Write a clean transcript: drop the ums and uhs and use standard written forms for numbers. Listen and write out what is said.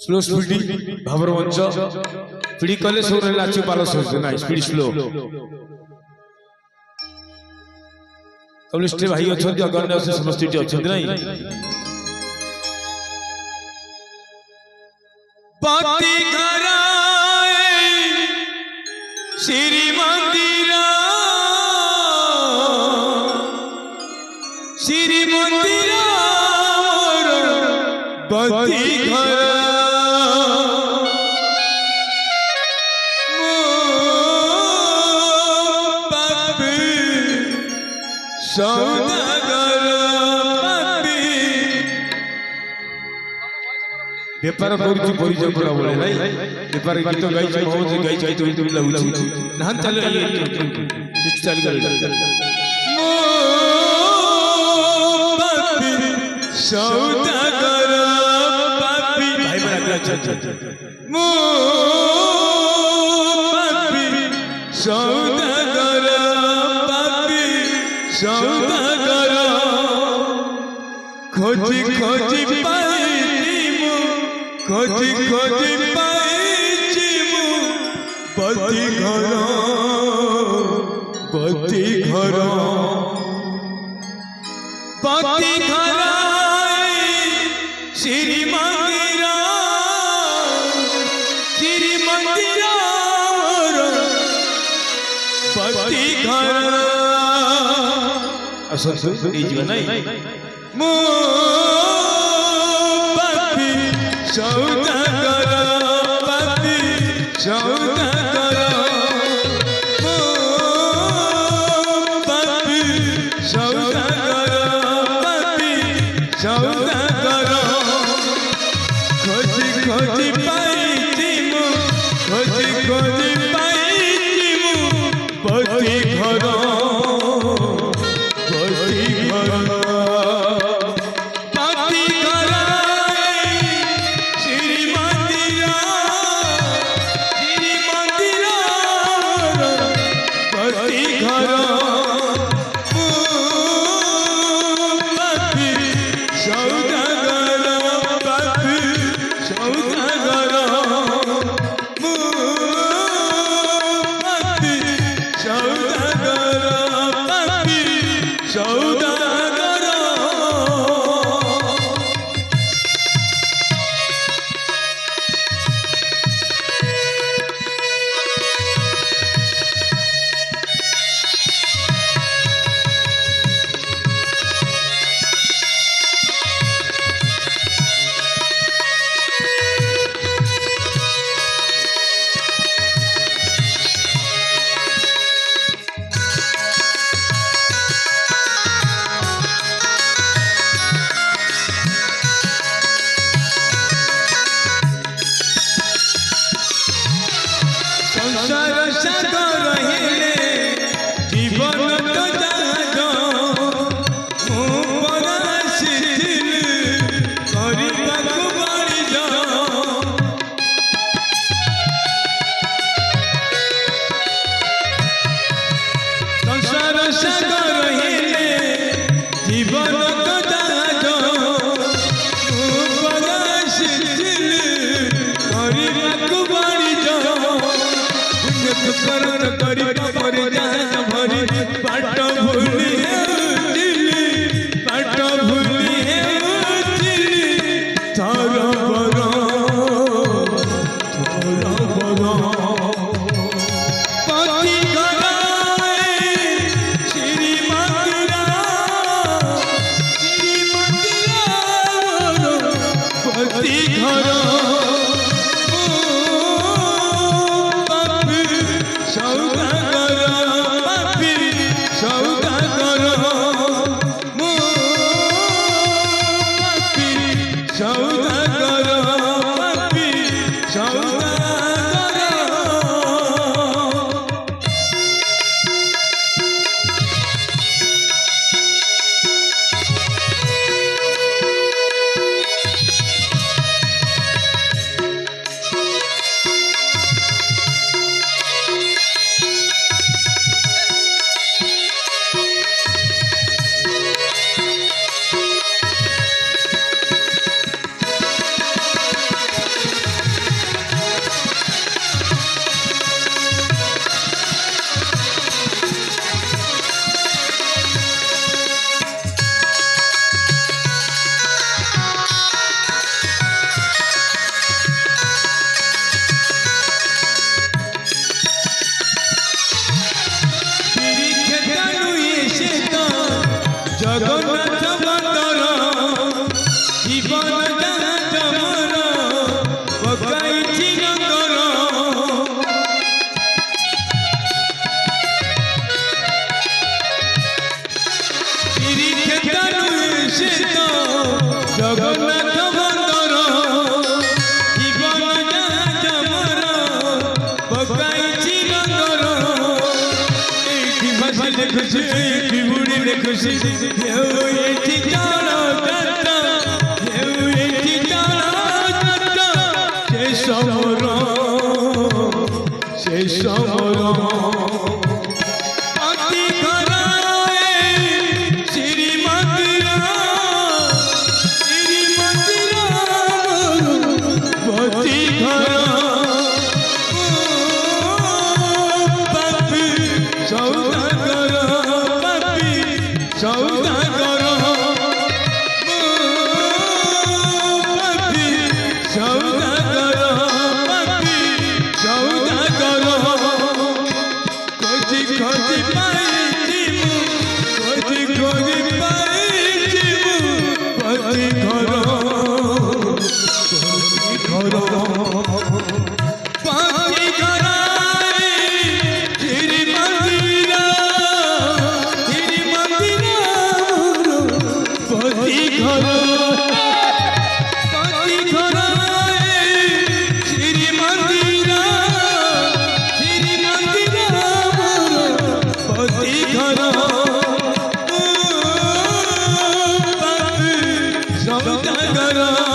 slow speed भावर मंच speed कले सब नाच पाल ना स्पीड स्लो कम्युनिस्ट भाई अच्छा अगण्य अच्छे समस्त अच्छा नहीं पति घर श्री मंदिर पति घर बेपार करूची परिचय करा बोले नाही बेपार गीत गायचे बहुत गायचे गायचे तुम्ही लावूची लहान चालू चालू सौदागर पापी भाई बड़ा अच्छा मो पापी सौदागर पापी सौदागर खोजी खोजी खोजी खोजी पाइची मु पति घर पति घर पति घर श्री मंदिर पति घर असंतु जीवन नहीं मो सौदागर पति सौदागर पति सौदागर पति सौदागर खोजी खोजी पाइची मु खोजी खोजी पाइची मु पति घर पति घर বিবুড়ি খুশি কেউ এটি জানো দাদা কেউ এটি জানো দাদা সেই সমর অতি ঘরায় শ্রীমন্দিরা অতি ঘর পাপি সৌদাগর পাপি সৌদাগর পাপি সৌদাগর পাপি সৌদাগর খোঁজি খোঁজি পাইছি খোঁজি খোঁজি পাইছি অতি ঘর ঘর পাপি ঘরায় শ্রীমন্দিরা পতি ঘর পতি ঘরায় শ্রীমন্দিরা পতি ঘর পাপি সৌদাগর